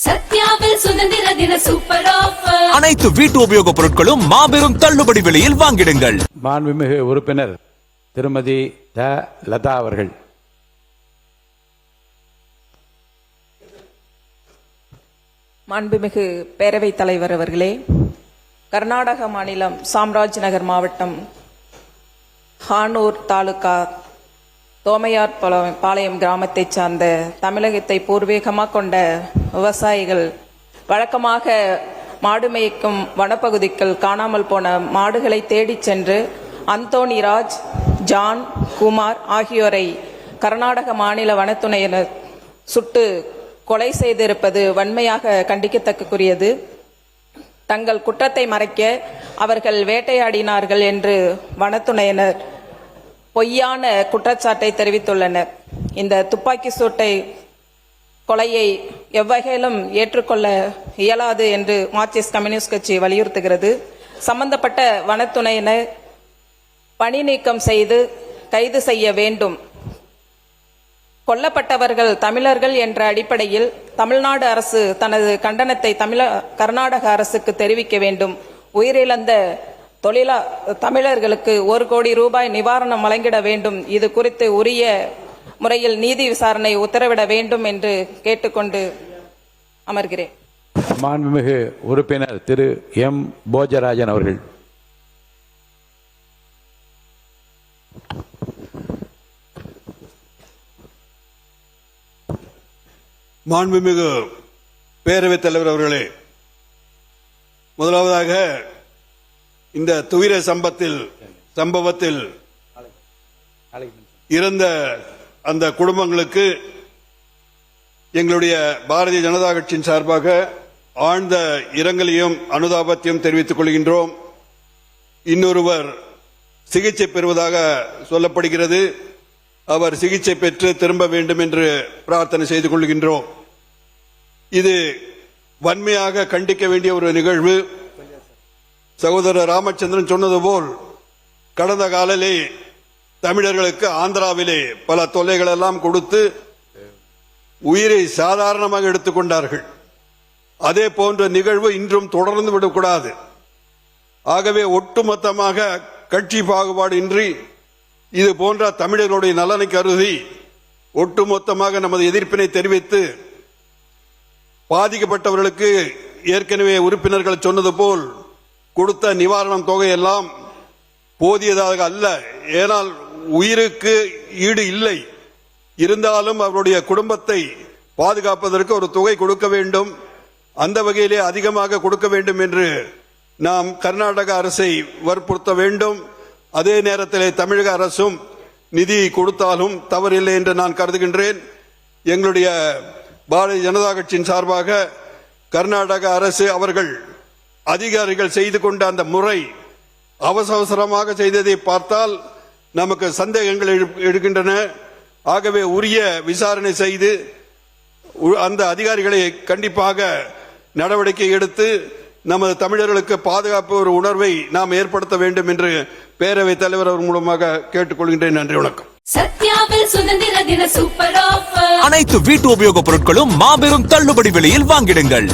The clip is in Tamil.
சத்யாவில் சுதந்திர தின சூப்பர் ஆஃபர். அனைத்து வீட்டு உபயோகப் பொருட்களும் மாபெரும் தள்ளுபடி விலையில் வாங்கிடுங்கள். மாண்புமிகு உறுப்பினர் திருமதி த லதா அவர்கள். மாண்புமிகு பேரவைத் தலைவர் அவர்களே, கர்நாடக மாநிலம் சாம்ராஜ் நகர் மாவட்டம் ஹானூர் தாலுகா தோமையார் பாளையம் கிராமத்தைச் சார்ந்த தமிழகத்தை பூர்வீகமாக கொண்ட விவசாயிகள் வழக்கமாக மாடு மேய்க்கும் வனப்பகுதிக்குள் காணாமல் போன மாடுகளை தேடிச் சென்று அந்தோணிராஜ், ஜான், குமார் ஆகியோரை கர்நாடக மாநில வனத்துறையினர் சுட்டு கொலை செய்திருப்பது வன்மையாக கண்டிக்கத்தக்கக்குரியது. தங்கள் குற்றத்தை மறைக்க அவர்கள் வேட்டையாடினார்கள் என்று வனத்துறையினர் பொய்யான குற்றச்சாட்டை தெரிவித்துள்ளனர். இந்த துப்பாக்கி சூட்டை கொலையை எவ்வகையிலும் ஏற்றுக்கொள்ள இயலாது என்று மார்க்சிஸ்ட் கம்யூனிஸ்ட் கட்சி வலியுறுத்துகிறது. சம்பந்தப்பட்ட வனத்துறையினர் பணி நீக்கம் செய்து கைது செய்ய வேண்டும். கொல்லப்பட்டவர்கள் தமிழர்கள் என்ற அடிப்படையில் தமிழ்நாடு அரசு தனது கண்டனத்தை கர்நாடக அரசுக்கு தெரிவிக்க வேண்டும். உயிரிழந்த தமிழர்களுக்கு 1 கோடி ரூபாய் நிவாரணம் வழங்கிட வேண்டும். இது குறித்து உரிய முறையில் நீதி விசாரணை உத்தரவிட வேண்டும் என்று கேட்டுக்கொண்டு அமர்கிறேன். மாண்புமிகு உறுப்பினர் திரு எம் போஜராஜன் அவர்கள். மாண்புமிகு பேரவைத் தலைவர் அவர்களே, முதலாவதாக இந்த துயர சம்பவத்தில் இறந்த அந்த குடும்பங்களுக்கு எங்களுடைய பாரதிய ஜனதா கட்சியின் சார்பாக ஆழ்ந்த இரங்கலையும் அனுதாபத்தையும் தெரிவித்துக் கொள்கின்றோம். இன்னொருவர் சிகிச்சை பெறுவதாக சொல்லப்படுகிறது. அவர் சிகிச்சை பெற்று திரும்ப வேண்டும் என்று பிரார்த்தனை செய்து கொள்கின்றோம். இது வன்மையாக கண்டிக்க வேண்டிய ஒரு நிகழ்வு. சகோதரர் ராமச்சந்திரன் சொன்னது போல் கடந்த காலிலே தமிழர்களுக்கு ஆந்திராவிலே பல தொல்லைகள் எல்லாம் கொடுத்து உயிரை சாதாரணமாக எடுத்துக்கொண்டார்கள். அதே போன்ற நிகழ்வு இன்றும் தொடர்ந்து விடக்கூடாது. ஆகவே ஒட்டுமொத்தமாக கட்சி பாகுபாடு இன்றி இது போன்ற தமிழர்களுடைய நலனை கருதி ஒட்டுமொத்தமாக நமது எதிர்ப்பினை தெரிவித்து பாதிக்கப்பட்டவர்களுக்கு ஏற்கனவே உறுப்பினர்கள் சொன்னது போல் கொடுத்த நிவாரணம் தொகையெல்லாம் போதியதாக அல்ல. ஏனால் உயிருக்கு ஈடு இல்லை. இருந்தாலும் அவருடைய குடும்பத்தை பாதுகாப்பதற்கு ஒரு தொகை கொடுக்க வேண்டும். அந்த வகையிலே அதிகமாக கொடுக்க வேண்டும் என்று நாம் கர்நாடக அரசை வற்புறுத்த வேண்டும். அதே நேரத்தில் தமிழக அரசும் நிதி கொடுத்தாலும் தவறில்லை என்று நான் கருதுகின்றேன். எங்களுடைய பாரதிய ஜனதா கட்சியின் சார்பாக கர்நாடக அரசு அவர்கள் அதிகாரிகள் செய்து கொண்ட அந்த முறை அவசரமாக செய்ததை பார்த்தால் நமக்கு சந்தேகங்கள் எழுகின்றன. ஆகவே உரிய விசாரணை செய்து அந்த அதிகாரிகளை கண்டிப்பாக நடவடிக்கை எடுத்து நமது தமிழர்களுக்கு பாதுகாப்பு ஒரு உணர்வை நாம் ஏற்படுத்த வேண்டும் என்று பேரவைத் தலைவர் அவர் மூலமாக கேட்டுக்கொள்கின்றேன். நன்றி, வணக்கம். சத்யாவில் சுதந்திர தின சூப்பர் ஆஃபர். அனைத்து வீட்டு உபயோகப் பொருட்களும் மாபெரும் தள்ளுபடி விலையில் வாங்கிடுங்கள்.